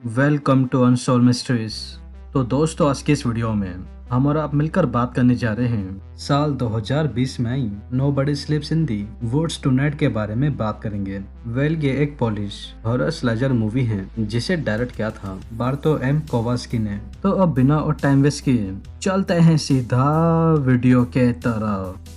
Welcome to unsolved mysteries. तो दोस्तों, आज के इस वीडियो में हम और आप मिलकर बात करने जा रहे हैं साल 2020 में आई नोबडी स्लीप्स इन दी वुड्स टुनाइट के बारे में बात करेंगे। ये एक पॉलिश हॉरर स्लेजर मूवी है जिसे डायरेक्ट किया था बार्तो एम कोवास्की ने। तो अब बिना और टाइम वेस्ट किए चलते हैं सीधा वीडियो के तरफ।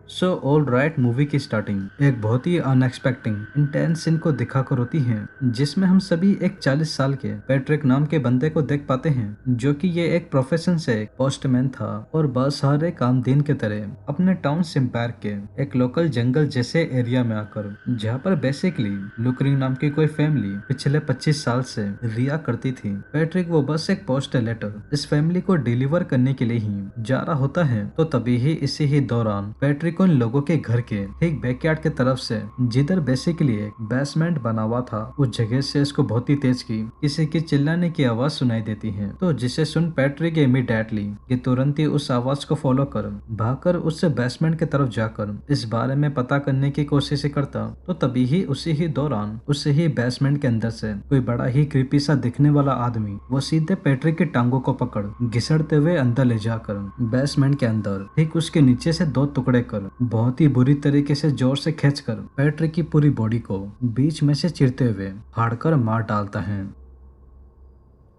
सो ऑल राइट, मूवी की स्टार्टिंग एक बहुत ही अनएक्सपेक्टिंग इंटेंस सीन को दिखाकर होती है, जिसमें हम सभी एक 40 साल के पैट्रिक नाम के बंदे को देख पाते हैं, जो कि ये एक प्रोफेशन से एक पोस्टमैन था और बस हर एक आम दिन के तरह अपने टाउन सिम्पैर के एक लोकल जंगल जैसे एरिया में आकर, जहाँ पर बेसिकली लुकरिंग नाम की कोई फैमिली पिछले 25 साल से रिया करती थी। पैट्रिक वो बस एक पोस्ट लेटर इस फैमिली को डिलीवर करने के लिए ही जा रहा होता है। तो तभी ही इसी ही दौरान पैट्रिक उन लोगों के घर के ठीक बैकयार्ड के तरफ से, जिधर बेसिकली एक बेसमेंट बना हुआ था, उस जगह से इसको बहुत ही तेज की किसी की चिल्लाने की आवाज सुनाई देती है। तो जिसे सुन पैट्रिक इमीडिएटली ये तुरंत ही उस आवाज को फॉलो कर भागकर उससे बेसमेंट की तरफ जाकर इस बारे में पता करने की कोशिश करता। तो तभी ही उसी ही दौरान उसी ही बेसमेंट के अंदर से कोई बड़ा ही क्रीपी सा दिखने वाला आदमी वो सीधे पैट्रिक की टांगों को पकड़ घिसड़ते हुए अंदर ले जाकर बेसमेंट के अंदर ठीक उसके नीचे से दो टुकड़े कर बहुत ही बुरी तरीके से जोर से खींचकर पैट्रिक की पूरी बॉडी को बीच में से चीरते हुए फाड़कर मार डालता है।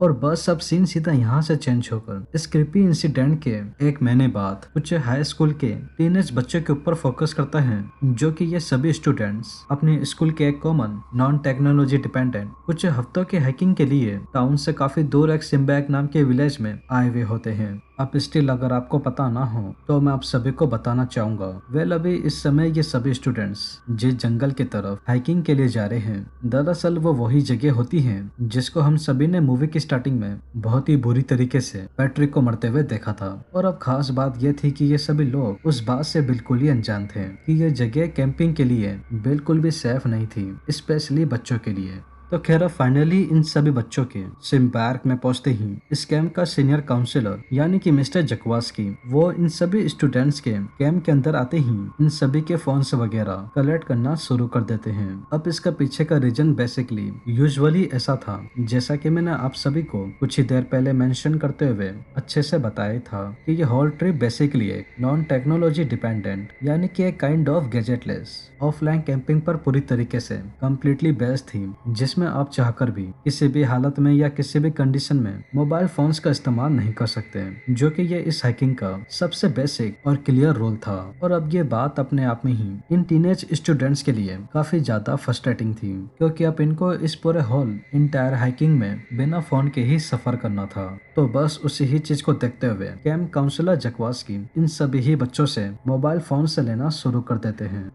और बस अब सीन सीधा यहाँ से चेंज होकर इस क्रिपी इंसिडेंट के एक महीने बाद कुछ हाई स्कूल के टीनेज बच्चों के ऊपर फोकस करता है, जो कि ये सभी स्टूडेंट्स अपने स्कूल के एक कॉमन नॉन टेक्नोलॉजी डिपेंडेंट कुछ हफ्तों के हाइकिंग के लिए टाउन से काफी दूर एक सिम्बैक नाम के विलेज में आए हुए होते हैं। अब स्टिल अगर आपको पता ना हो तो मैं आप सभी को बताना चाहूंगा। अभी इस समय ये सभी स्टूडेंट्स जिस जंगल की तरफ हाइकिंग के लिए जा रहे हैं, दरअसल वो वही जगह होती है जिसको हम सभी ने मूवी की स्टार्टिंग में बहुत ही बुरी तरीके से पैट्रिक को मरते हुए देखा था। और अब खास बात यह थी कि ये सभी लोग उस बात से बिल्कुल ही अनजान थे कि यह जगह कैंपिंग के लिए बिल्कुल भी सेफ नहीं थी, स्पेशली बच्चों के लिए। तो खैर फाइनली इन सभी बच्चों के सिम पार्क में पहुंचते ही इस कैंप का सीनियर काउंसलर यानी कि मिस्टर जकवास्की वो इन सभी स्टूडेंट्स के कैंप के अंदर आते ही इन सभी के फोन्स वगैरह कलेक्ट करना शुरू कर देते हैं। अब इसका पीछे का रीजन बेसिकली यूजुअली ऐसा था, जैसा कि मैंने आप सभी को कुछ ही देर पहले मेंशन करते हुए अच्छे से बताया था कि ये होल ट्रिप बेसिकली एक नॉन टेक्नोलॉजी डिपेंडेंट यानी कि एक काइंड ऑफ गैजेटलेस ऑफलाइन कैंपिंग पर पूरी तरीके से कम्प्लीटली बेस्ड थी, जिसमें आप चाहकर भी किसी भी हालत में या किसी भी कंडीशन में मोबाइल फोन्स का इस्तेमाल नहीं कर सकते, जो कि ये इस हाइकिंग का सबसे बेसिक और क्लियर रोल था। और अब ये बात अपने आप में ही इन टीनेज स्टूडेंट्स के लिए काफी ज्यादा फ्रस्ट्रेटिंग थी, क्योंकि अब इनको इस पूरे होल इंटायर हाइकिंग में बिना फोन के ही सफर करना था। तो बस उसी ही चीज को देखते हुए कैंप काउंसलर जकवास्की इन सभी ही बच्चों से मोबाइल फोन से लेना शुरू कर देते हैं।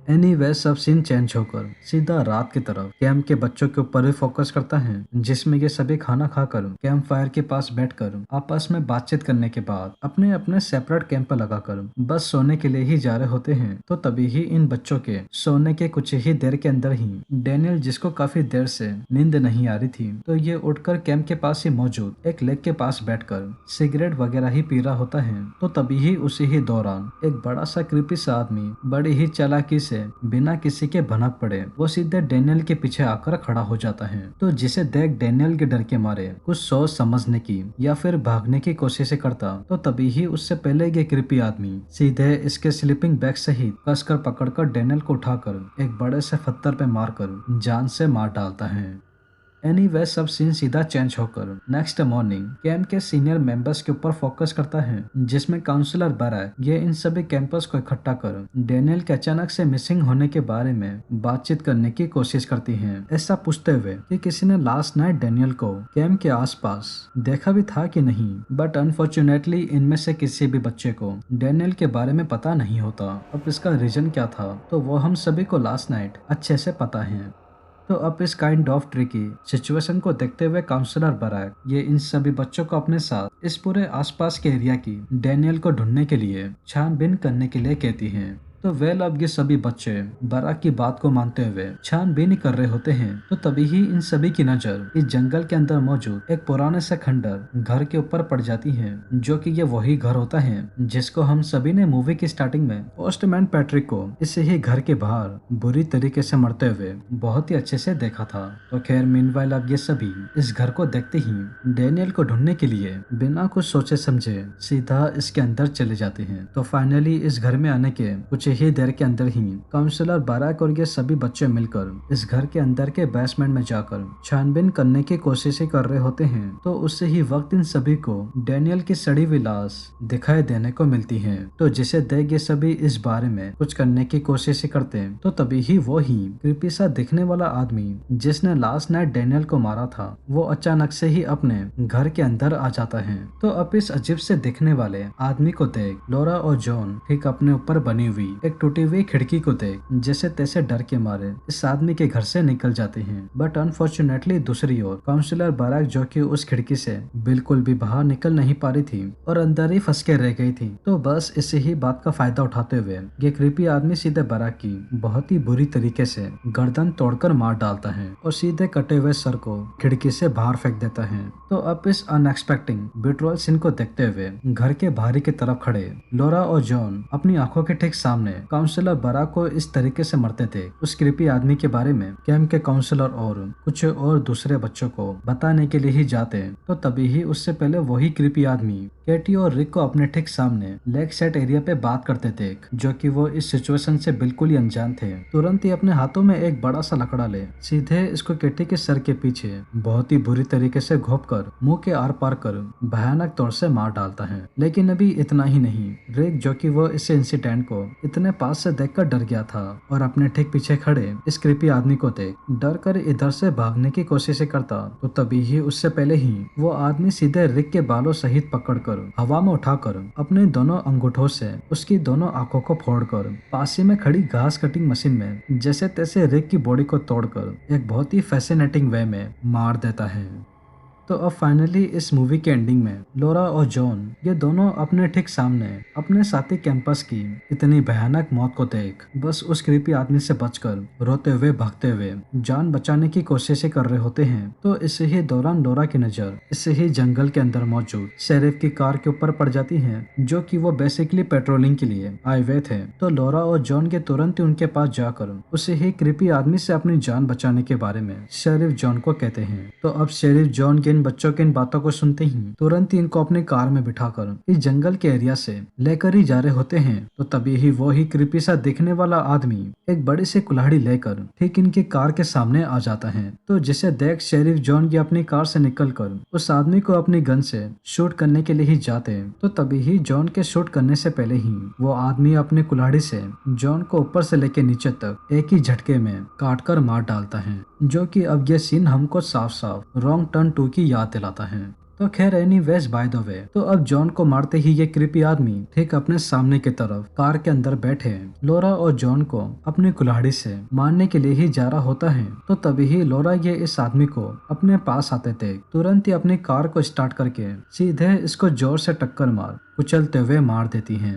एनीवे सब सीन चेंज होकर सीधा रात की तरफ कैंप के बच्चों के ऊपर ही फोकस करता है, जिसमें ये सभी खाना खाकर कैंप फायर के पास बैठकर आपस में बातचीत करने के बाद अपने अपने सेपरेट कैंप पर लगाकर बस सोने के लिए ही जा रहे होते हैं। तो तभी ही इन बच्चों के सोने के कुछ ही देर के अंदर ही डैनियल, जिसको काफी देर से नींद नहीं आ रही थी, तो ये उठकर कैंप के पास ही मौजूद एक लेक के पास बैठकर सिगरेट वगैरह ही पी रहा होता है। तो तभी ही उसी ही दौरान एक बड़ा सा क्रीपी सा आदमी बड़ी ही चालाकी से बिना किसी के भनक पड़े वो सीधे डैनियल के पीछे आकर खड़ा हो जाता है। तो जिसे देख डैनियल के डर के मारे कुछ सोच समझने की या फिर भागने की कोशिश करता, तो तभी ही उससे पहले ये कृपी आदमी सीधे इसके स्लीपिंग बैग सहित कसकर पकड़कर डैनियल को उठाकर एक बड़े से पत्थर पे मारकर जान से मार डालता है। एनीवे सब सीन सीधा चेंज होकर नेक्स्ट मॉर्निंग कैंप के सीनियर मेंबर्स के ऊपर फोकस करता है, जिसमें काउंसलर बैरक ये इन सभी कैंपर्स को इकट्ठा कर डैनियल के अचानक से मिसिंग होने के बारे में बातचीत करने की कोशिश करती हैं, ऐसा पूछते हुए कि किसी ने लास्ट नाइट डैनियल को कैंप के आसपास देखा भी था कि नहीं। बट अनफॉर्चुनेटली इनमें से किसी भी बच्चे को डैनियल के बारे में पता नहीं होता। अब इसका रीजन क्या था तो वो हम सभी को लास्ट नाइट अच्छे से पता है। तो अब इस काइंड ऑफ ट्रिकी सिचुएशन को देखते हुए काउंसलर बराक ये इन सभी बच्चों को अपने साथ इस पूरे आसपास के एरिया की डैनियल को ढूंढने के लिए छानबीन करने के लिए कहती हैं। तो वेल अब ये सभी बच्चे बाराक की बात को मानते हुए छानबीन कर रहे होते हैं। तो तभी ही इन सभी की नजर इस जंगल के अंदर मौजूद एक पुराने से खंडर घर के ऊपर पड़ जाती है, जो कि ये वही घर होता है जिसको हम सभी ने मूवी की स्टार्टिंग में पोस्टमैन पैट्रिक को इसे ही घर के बाहर बुरी तरीके से मरते हुए बहुत ही अच्छे से देखा था। तो खैर मीनवाइल अब ये सभी इस घर को देखते ही डैनियल को ढूंढने के लिए बिना कुछ सोचे समझे सीधा इसके अंदर चले जाते हैं। तो फाइनली इस घर में आने के कुछ ही देर के अंदर ही काउंसलर बाराक और ये सभी बच्चे मिलकर इस घर के अंदर के बेसमेंट में जाकर छानबीन करने की कोशिश कर रहे होते हैं। तो उससे ही वक्त इन सभी को डैनियल की सड़ी हुई लाश दिखाई देने को मिलती है। तो जिसे देख ये सभी इस बारे में कुछ करने की कोशिश करते हैं। तो तभी ही वो ही क्रीपी सा दिखने वाला आदमी जिसने लास्ट नाइट डैनियल को मारा था, वो अचानक से ही अपने घर के अंदर आ जाता है। तो अब इस अजीब से दिखने वाले आदमी को देख लॉरा और जॉन ठीक अपने ऊपर बनी हुई एक टूटी हुई खिड़की को देख जैसे तैसे डर के मारे इस आदमी के घर से निकल जाते हैं। बट अनफॉर्चुनेटली दूसरी ओर काउंसलर बाराक, जो कि उस खिड़की से बिल्कुल भी बाहर निकल नहीं पा रही थी और अंदर ही फंस के रह गई थी। तो बस इसी ही बात का फायदा उठाते हुए ये क्रीपी आदमी सीधे बाराक की बहुत ही बुरी तरीके से गर्दन तोड़कर मार डालता है और सीधे कटे हुए सर को खिड़की से बाहर फेंक देता है। तो अब इस अनएक्सपेक्टिंग बिट्रोल सीन को देखते हुए घर के बाहरी की तरफ खड़े लॉरा और जॉन अपनी आंखों के ठीक सामने काउंसलर बाराक को इस तरीके से मरते थे उस क्रीपी आदमी के बारे में कैंप के काउंसलर और कुछ और दूसरे बच्चों को बताने के लिए ही जाते। तो तभी ही उससे पहले वही क्रीपी आदमी केटी और रिक को अपने ठीक सामने लेक साइड एरिया पे बात करते थे, जो कि वो इस सिचुएशन से बिल्कुल ही अनजान थे। तुरंत ही अपने हाथों में एक बड़ा सा लकड़ा ले सीधे इसको केटी के सर के पीछे बहुत ही बुरी तरीके से घोप कर मुंह के आर पार कर भयानक तौर से मार डालता है। लेकिन अभी इतना ही नहीं, रिक जो कि वो इस इंसिडेंट को इतने पास से देखकर डर गया था और अपने ठीक पीछे खड़े इस क्रीपी आदमी को देख डर कर इधर से भागने की कोशिश करता। तो तभी ही उससे पहले ही वो आदमी सीधे रिक के बालों सहित पकड़कर हवा में उठाकर अपने दोनों अंगूठों से उसकी दोनों आंखों को फोड़कर पास ही में खड़ी घास कटिंग मशीन में जैसे तैसे रिक की बॉडी को तोड़कर एक बहुत ही फैसिनेटिंग वे में मार देता है। तो अब फाइनली इस मूवी के एंडिंग में लॉरा और जॉन ये दोनों अपने ठीक सामने अपने साथी कैंपस की इतनी भयानक मौत को देख बस उस क्रीपी आदमी से बचकर रोते हुए भागते हुए जान बचाने की कोशिशें कर रहे होते हैं। तो इसी ही दौरान लॉरा की नजर इसी ही जंगल के अंदर मौजूद शेरिफ की कार के ऊपर पड़ जाती है, जो कि वो बेसिकली पेट्रोलिंग के लिए आए हुए थे। तो लॉरा और जॉन के तुरंत ही उनके पास जाकर उसी ही क्रीपी आदमी से अपनी जान बचाने के बारे में शेरिफ जॉन को कहते हैं। तो अब शेरिफ जॉन के बच्चों की इन बातों को सुनते ही तुरंत ही इनको अपनी कार में बिठाकर इस जंगल के एरिया से लेकर ही जा रहे होते हैं। तो तभी ही वो ही क्रीपी सा दिखने वाला आदमी एक बड़ी सी कुल्हाड़ी लेकर ठीक इनकी कार के सामने आ जाता है। तो जिसे देख शेरिफ जॉन की अपनी कार से निकलकर उस आदमी को अपनी गन से शूट करने के लिए ही जाते हैं। तो तभी ही जॉन के शूट करने से पहले ही वो आदमी अपनी कुल्हाड़ी से जॉन को ऊपर से लेकर नीचे तक एक ही झटके में काट कर मार डालता है, जो कि अब ये सीन हमको साफ साफ रॉन्ग टर्न 2 की याद दिलाता है। तो खैर एनीवेज बाय द वे, तो अब जॉन को मारते ही ये क्रीपी आदमी ठीक अपने सामने की तरफ कार के अंदर बैठे लॉरा और जॉन को अपनी कुल्हाड़ी से मारने के लिए ही जा रहा होता है। तो तभी ही लॉरा ये इस आदमी को अपने पास आते थे तुरंत ही अपनी कार को स्टार्ट करके सीधे इसको जोर से टक्कर मार कुचलते हुए मार देती है।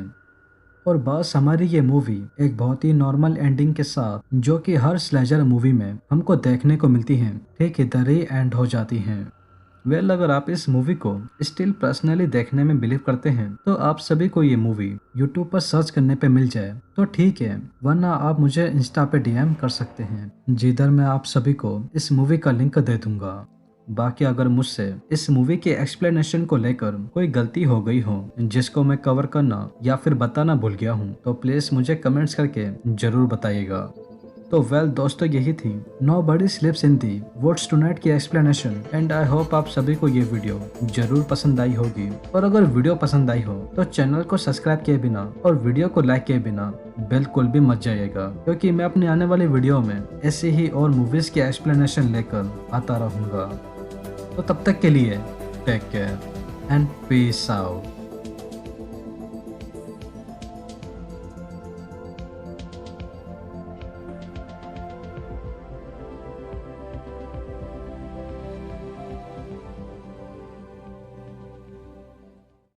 और बस हमारी ये मूवी एक बहुत ही नॉर्मल एंडिंग के साथ, जो कि हर स्लेजर मूवी में हमको देखने को मिलती है, ठीक इधर ही एंड हो जाती है। वेल अगर आप इस मूवी को स्टिल पर्सनली देखने में बिलीव करते हैं तो आप सभी को ये मूवी यूट्यूब पर सर्च करने पे मिल जाए तो ठीक है, वरना आप मुझे इंस्टा पे डीएम कर सकते हैं, जिधर मैं आप सभी को इस मूवी का लिंक दे दूंगा। बाकी अगर मुझसे इस मूवी के एक्सप्लेनेशन को लेकर कोई गलती हो गई हो जिसको मैं कवर करना या फिर बताना भूल गया हूँ तो प्लीज मुझे कमेंट्स करके जरूर बताइएगा। तो वेल दोस्तों, यही थी नोबडी स्लीप्स इन दी वुड्स टुनाइट की एक्सप्लेनेशन एंड आई होप आप सभी को ये वीडियो जरूर पसंद आई होगी। और अगर वीडियो पसंद आई हो तो चैनल को सब्सक्राइब किए बिना और वीडियो को लाइक किए बिना बिल्कुल भी मत जाइएगा, क्योंकि मैं अपने आने वाली वीडियो में ऐसे ही और मूवीज के एक्सप्लेनेशन लेकर आता रहूंगा। तो तब तक के लिए take care and peace out.